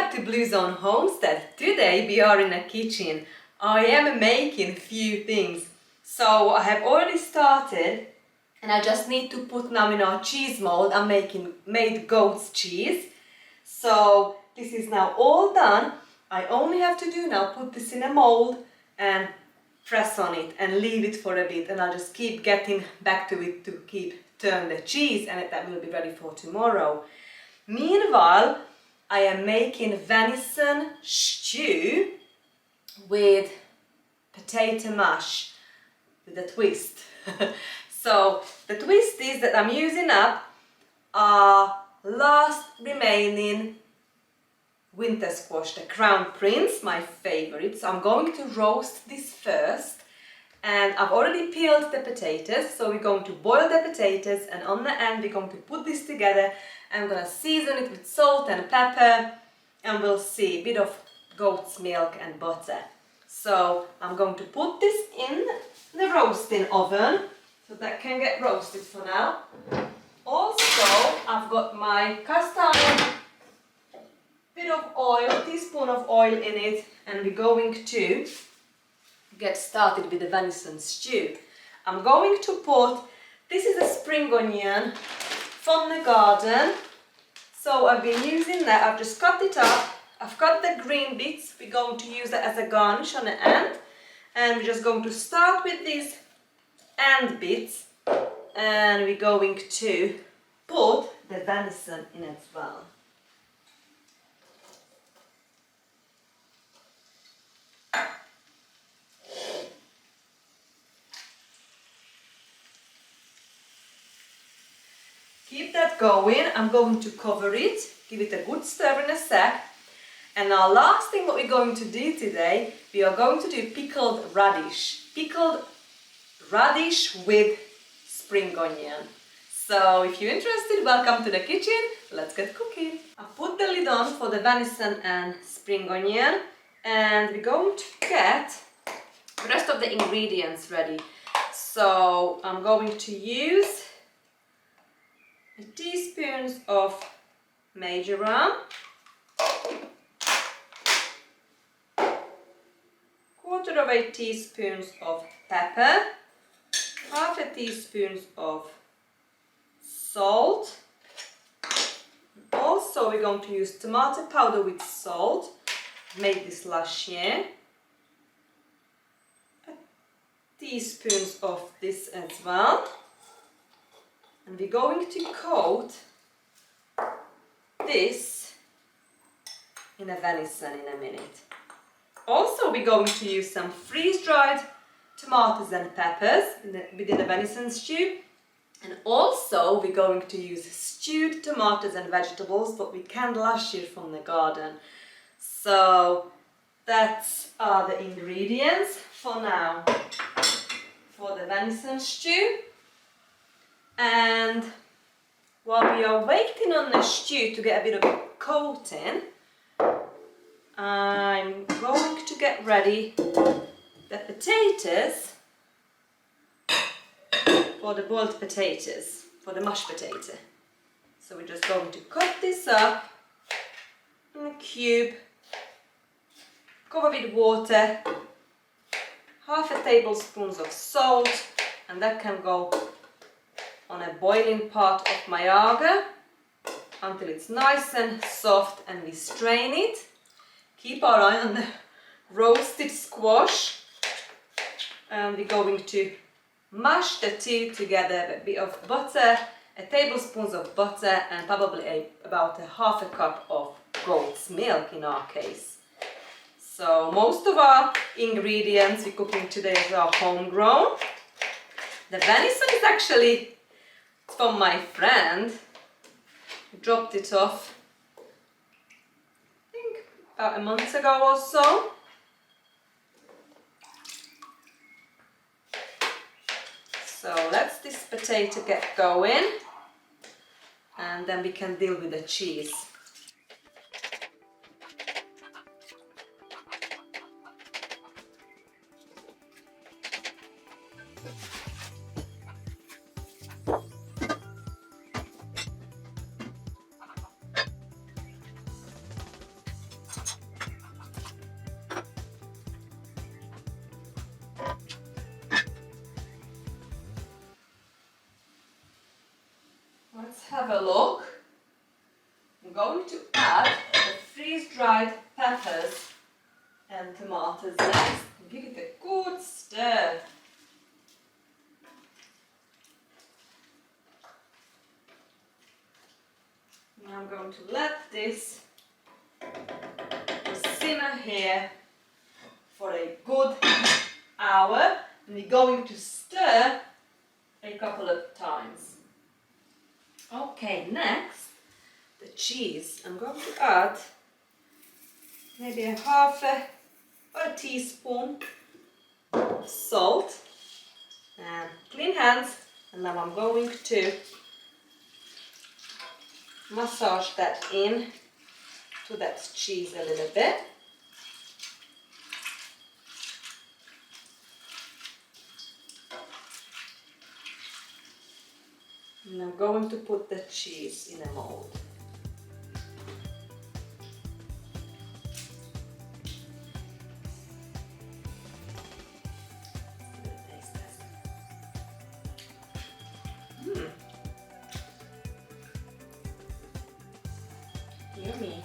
back to Blue Zone Homestead. Today we are in a kitchen. I am making few things. So I have already started and I just need to put now in our cheese mold. I'm made goat's cheese. So this is now all done. I only have to do now put this in a mold and press on it and leave it for a bit, and I'll just keep getting back to it to keep turn the cheese, and that will be ready for tomorrow. Meanwhile, I am making venison stew with potato mash with a twist. So the twist is that I'm using up our last remaining winter squash, the Crown Prince, my favorite. So I'm going to roast this first, and I've already peeled the potatoes, so we're going to boil the potatoes, and on the end we're going to put this together. I'm going to season it with salt and pepper, and we'll see a bit of goat's milk and butter. So I'm going to put this in the roasting oven so that can get roasted for now. Also, I've got my cast iron, bit of oil, teaspoon of oil in it, and we're going to get started with the venison stew. I'm going to put, this is a spring onion from the garden, so I've been using that. I've just cut it up. I've got the green bits. We're going to use that as a garnish on the end, and we're just going to start with these end bits, and we're going to put the venison in as well. Keep that going. I'm going to cover it, give it a good stir in a sec. And our last thing what we're going to do today, we are going to do pickled radish. Pickled radish with spring onion. So if you're interested, welcome to the kitchen. Let's get cooking. I put the lid on for the venison and spring onion, and we're going to get the rest of the ingredients ready. So I'm going to use a teaspoon of marjoram, quarter of a teaspoon of pepper, half a teaspoon of salt. Also we're going to use tomato powder with salt, made this last year. A teaspoon of this as well. And we're going to coat this in a venison in a minute. Also we're going to use some freeze-dried tomatoes and peppers within the venison stew. And also we're going to use stewed tomatoes and vegetables that we canned last year from the garden. So that's the ingredients for now for the venison stew. And while we are waiting on the stew to get a bit of a coating, I'm going to get ready the potatoes for the boiled potatoes, for the mashed potato. So we're just going to cut this up in a cube, cover with water, half a tablespoon of salt, and that can go on a boiling part of my agar until it's nice and soft, and we strain it. Keep our eye on the roasted squash, and we're going to mash the two together, a bit of butter, a tablespoon of butter, and probably about a half a cup of goat's milk in our case. So most of our ingredients we're cooking today are homegrown. The venison is actually from my friend, who dropped it off, I think about a month ago or so. So let's this potato get going, and then we can deal with the cheese. have a look. I'm going to add the freeze-dried peppers and tomatoes next. Give it a good stir. Now I'm going to let this simmer here for a good hour, and we're going to stir a couple of times. Okay, next, the cheese. I'm going to add maybe a half or a teaspoon of salt and clean hands, and now I'm going to massage that in to that cheese a little bit. And I'm going to put the cheese in a mold. Yummy.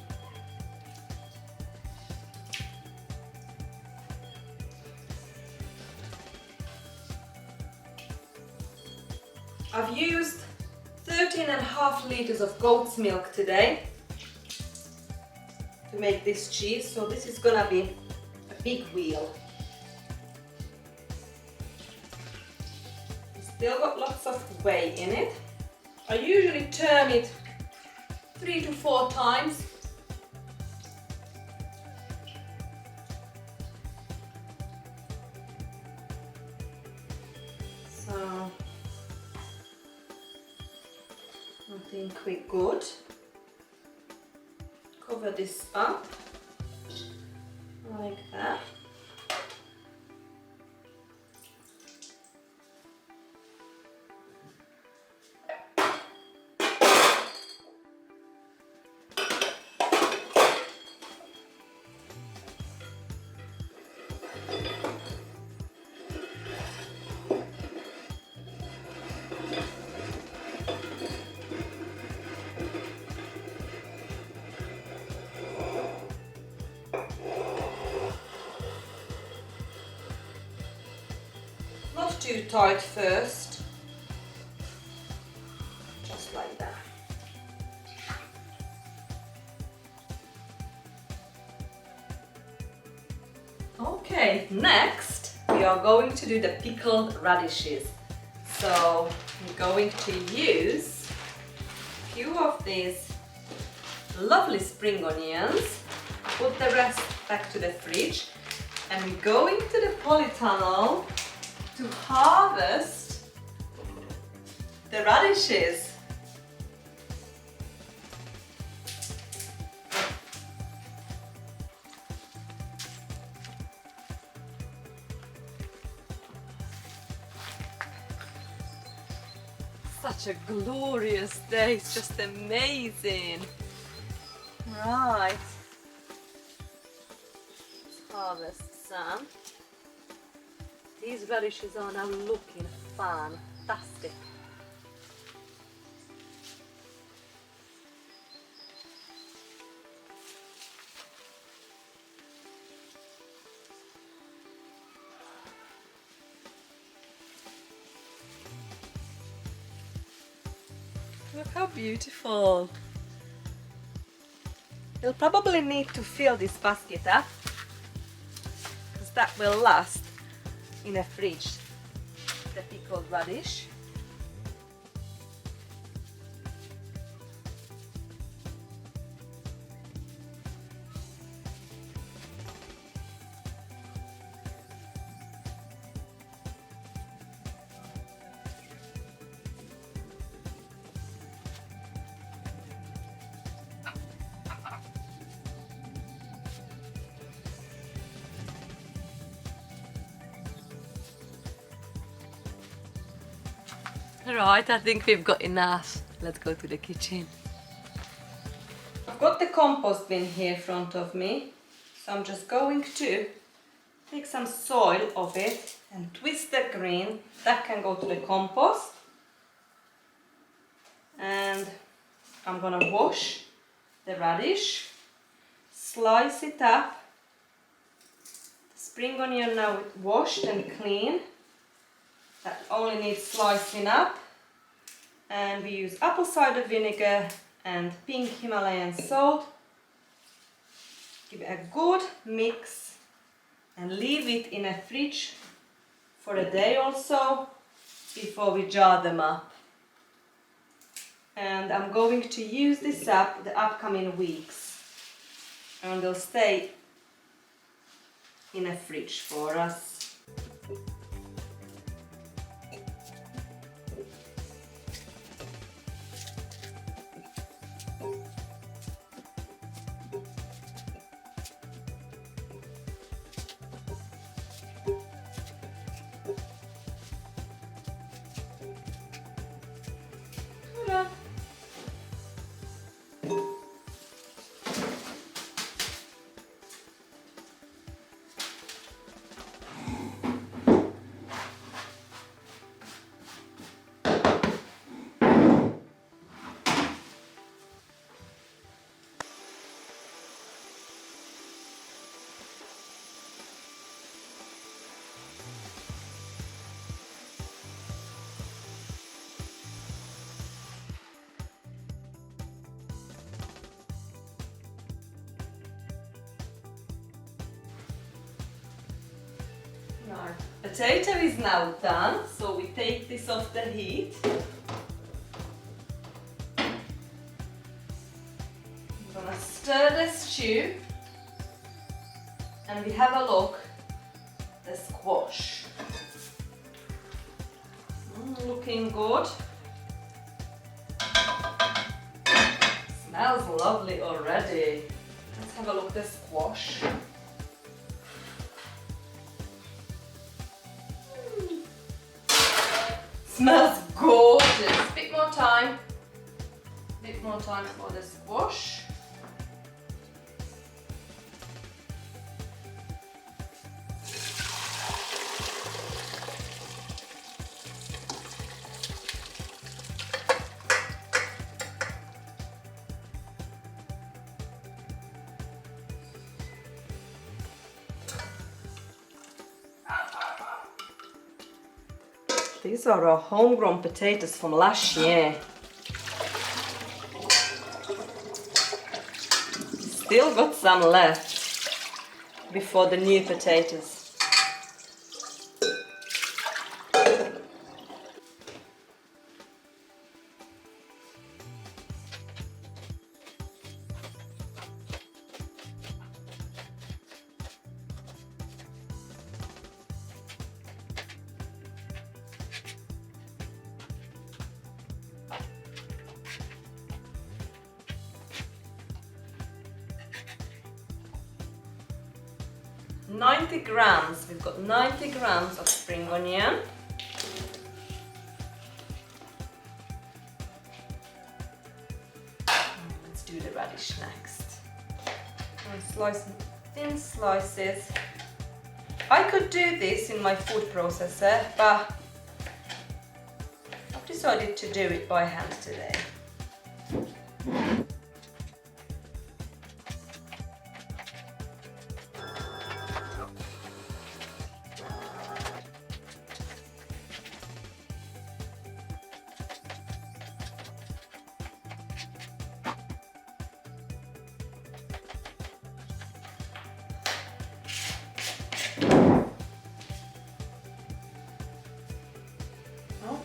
I've used 13.5 liters of goat's milk today to make this cheese, so this is gonna be a big wheel. It's still got lots of whey in it. I usually turn it 3 to 4 times. So I think we're good. Cover this up like that. Not too tight first, just like that. Okay, next we are going to do the pickled radishes. So I'm going to use a few of these lovely spring onions, put the rest back to the fridge, and we're going to the polytunnel to harvest the radishes. Such a glorious day, it's just amazing. Right, let's harvest some. These radishes are now looking fantastic. Look how beautiful. You'll probably need to fill this basket up, because that will last in a fridge, the pickled radish. Right, I think we've got enough. Let's go to the kitchen. I've got the compost bin here in front of me, so I'm just going to take some soil of it and twist the green. That can go to the compost. And I'm gonna wash the radish, slice it up. The spring onion now washed and clean. That only needs slicing up. And we use apple cider vinegar and pink Himalayan salt. Give it a good mix and leave it in a fridge for a day or so before we jar them up. And I'm going to use this up the upcoming weeks, and they'll stay in a fridge for us. Ta-da. Our potato is now done, so we take this off the heat. I'm gonna stir the stew, and we have a look at the squash. Looking good. Smells lovely already. Let's have a look at the squash. Smells gorgeous. Bit more time for the squash. These are our homegrown potatoes from last year. Still got some left before the new potatoes. We've got 90 grams of spring onion. Let's do the radish next. I slice thin slices. I could do this in my food processor, but I've decided to do it by hand today.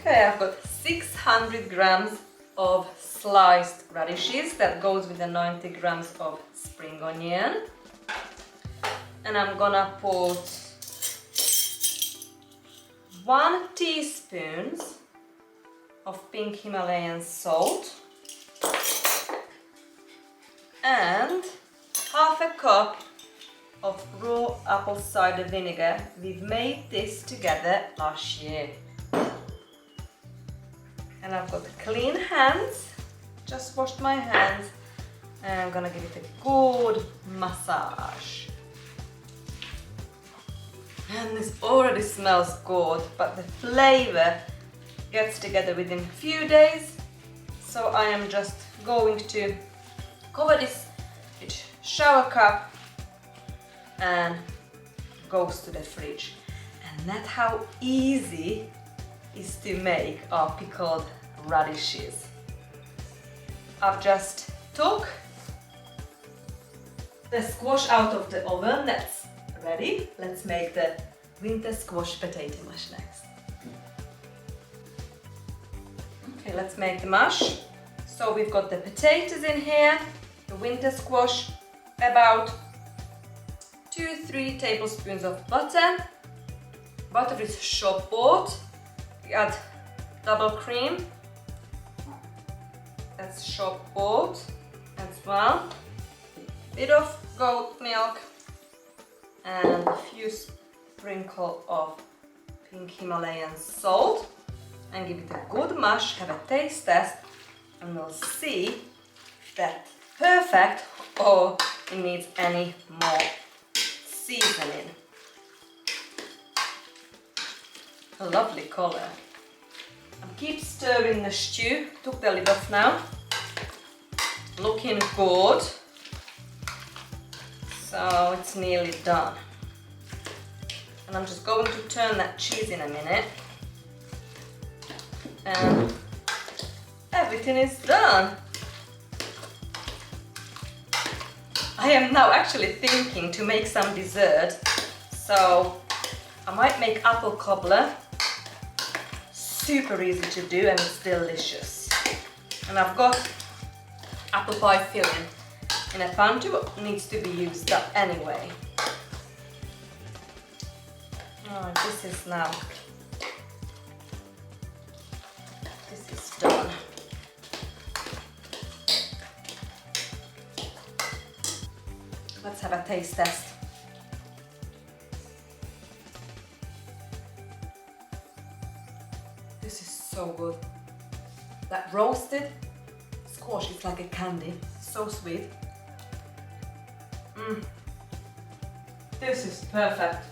Okay, I've got 600 grams of sliced radishes. That goes with the 90 grams of spring onion. And I'm gonna put 1 teaspoon of pink Himalayan salt and half a cup of raw apple cider vinegar. We've made this together last year. And I've got clean hands, just washed my hands, and I'm gonna give it a good massage. And this already smells good, but the flavor gets together within a few days, so I am just going to cover this with shower cup and goes to the fridge. And that's how easy it is to make our pickled radishes. I've just took the squash out of the oven. That's ready. Let's make the winter squash potato mash next. Okay, let's make the mash. So we've got the potatoes in here, the winter squash, about 2-3 tablespoons of butter. Butter is shop bought. We add double cream. That's shop bought as well. Bit of goat milk and a few sprinkles of pink Himalayan salt, and give it a good mash. Have a taste test and we'll see if that's perfect or it needs any more seasoning. A lovely color. And keep stirring the stew. Took the lid off now. Looking good. So it's nearly done. And I'm just going to turn that cheese in a minute. And everything is done. I am now actually thinking to make some dessert. So I might make apple cobbler. Super easy to do and it's delicious. And I've got apple pie filling in a pan too, needs to be used up anyway. Oh, this is now, this is done. Let's have a taste test. This is so good. That roasted squash is like a candy, so sweet. This is perfect.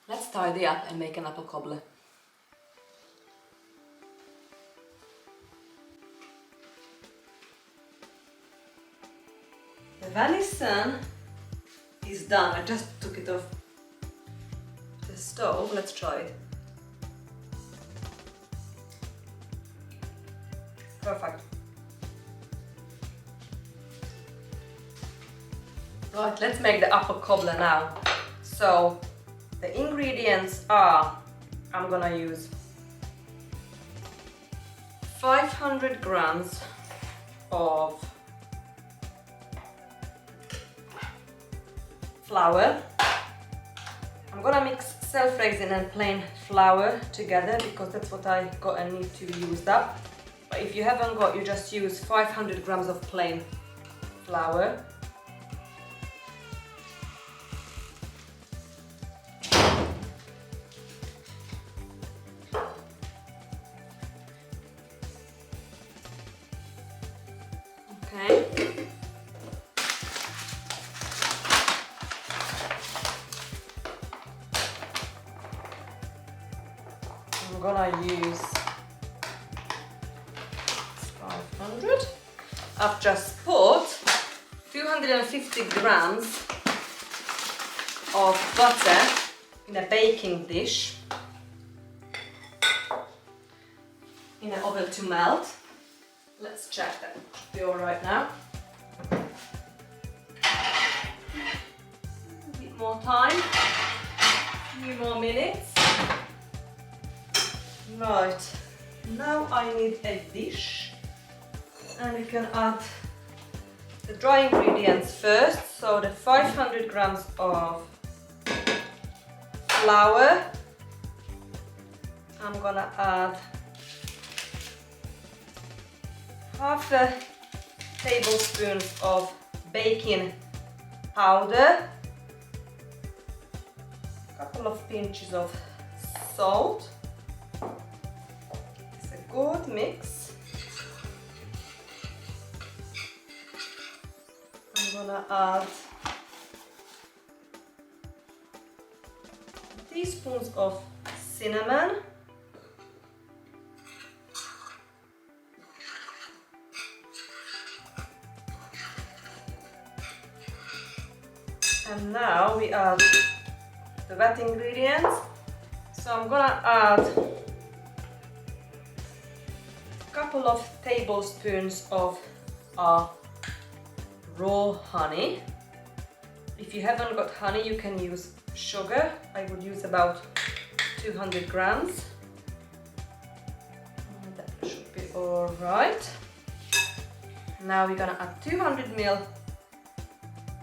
Let's tidy up and make an apple cobbler. The venison is done. I just took it off the stove. Let's try it. Perfect. Right, let's make the apple cobbler now. So the ingredients are, I'm gonna use 500 grams of flour. I'm gonna mix self-raising and plain flour together because that's what I got and need to use up. But if you haven't got, you just use 500 grams of plain flour. Okay. I'm gonna use 500. I've just put 250 grams of butter in a baking dish in an oven to melt. Let's check that. Should be all right now. A bit more time. A few more minutes. Right. Now I need a dish, and we can add the dry ingredients first. So the 500 grams of flour. I'm gonna add half a tablespoon of baking powder, a couple of pinches of salt. It's a good mix. I'm gonna add teaspoons of cinnamon, and now we add the wet ingredients. So I'm gonna add a couple of tablespoons of raw honey. If you haven't got honey, you can use sugar. I would use about 200 grams. That should be all right. Now we're gonna add 200 ml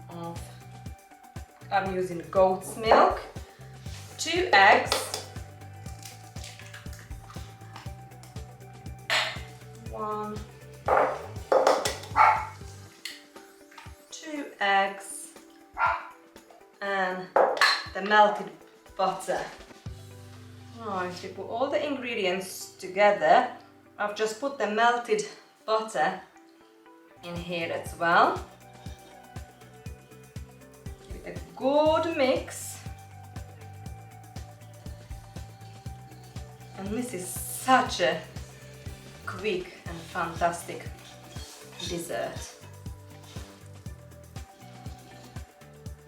of, I'm using goat's milk, 2 eggs, 1, 2 eggs, and the melted butter. Right, we put all the ingredients together. I've just put the melted butter in here as well. Give it a good mix. And this is such a quick and fantastic dessert.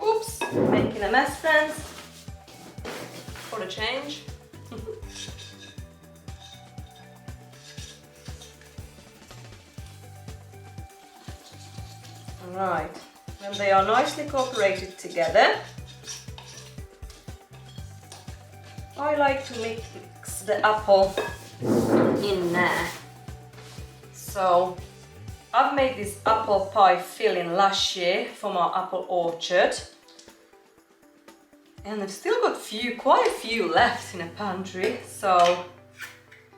Oops, making a mess, friends. For a change. Right, when they are nicely cooperated together, I like to mix the apple in there. So I've made this apple pie filling last year from our apple orchard, and I've still got quite a few left in the pantry, so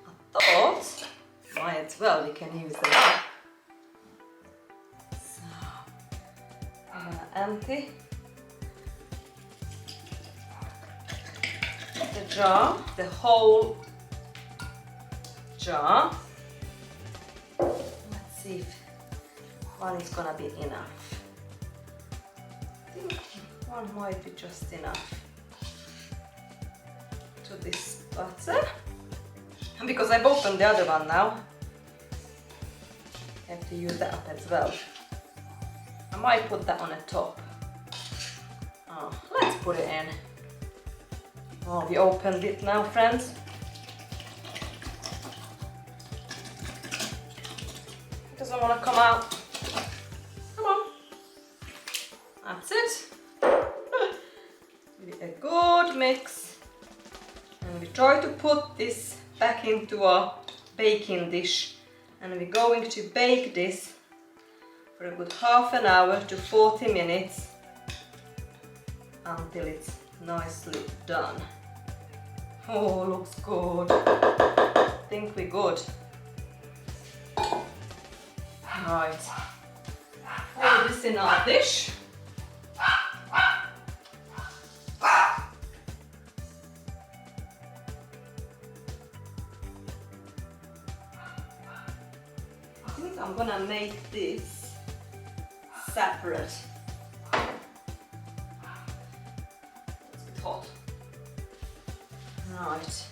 I thought might as well we can use them up. So I'm gonna empty the jar, the whole jar. Let's see if one is gonna be enough. I think one might be just enough to this butter. And because I've opened the other one now, I have to use that up as well. I might put that on the top. Oh, let's put it in. Oh, we opened it now, friends. It doesn't want to come out. Come on. That's it. Give it a good mix. And we try to put this back into our baking dish. And we're going to bake this for a good half an hour to 40 minutes until it's nicely done. Oh, looks good. I think we're good. Right. Pour this in our dish. I think I'm gonna make this separate. It's a bit hot. Right.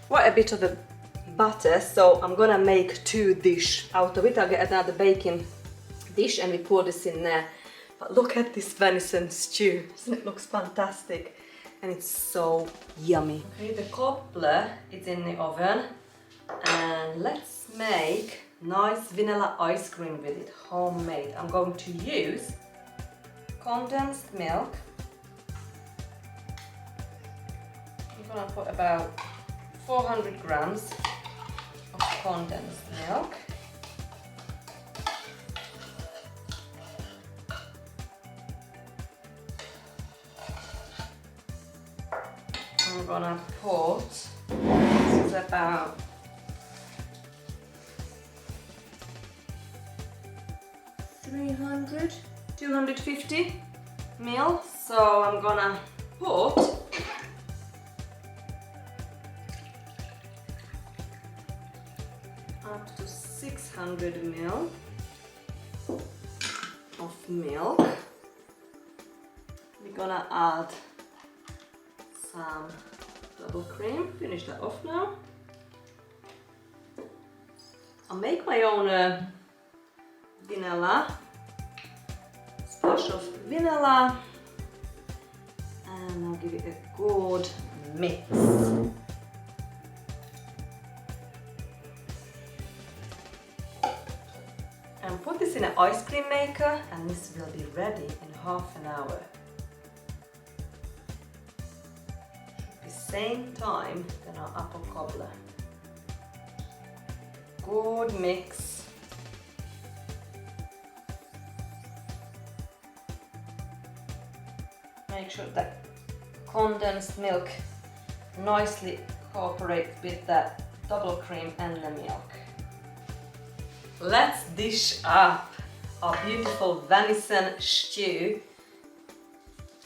Quite a bit of the butter, so I'm gonna make 2 dishes out of it. I'll get another baking dish and we pour this in there. But look at this venison stew. Doesn't it look fantastic? And it's so yummy. Okay, the cobbler is in the oven. And let's make nice vanilla ice cream with it, homemade. I'm going to use condensed milk. I'm gonna put about 400 grams of condensed milk. I'm gonna put, this is about 250 ml. So I'm gonna put 600 ml of milk. We're gonna add some double cream. Finish that off now. I'll make my own vanilla, splash of vanilla, and I'll give it a good mix. And put this in an ice cream maker, and this will be ready in half an hour. Should be same time than our apple cobbler. Good mix. Make sure that condensed milk nicely cooperates with the double cream and the milk. Let's dish up our beautiful venison stew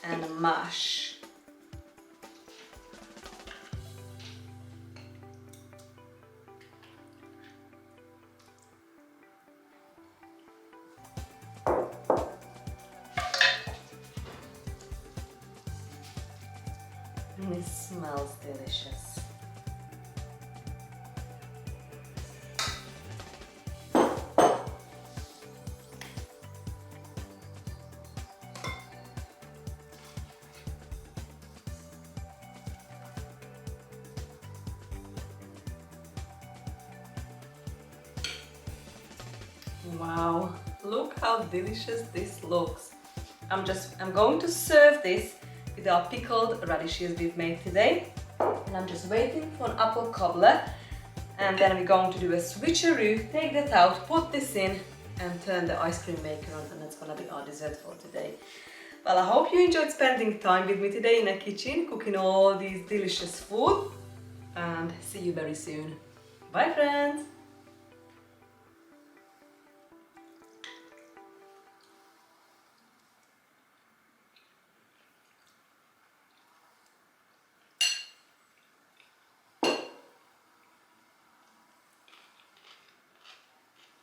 and mash. And it smells delicious. Wow, look how delicious this looks. I'm going to serve this with our pickled radishes we've made today. And I'm just waiting for an apple cobbler. And then we're going to do a switcheroo, take that out, put this in, and turn the ice cream maker on, and that's gonna be our dessert for today. Well, I hope you enjoyed spending time with me today in the kitchen, cooking all these delicious food. And see you very soon. Bye friends!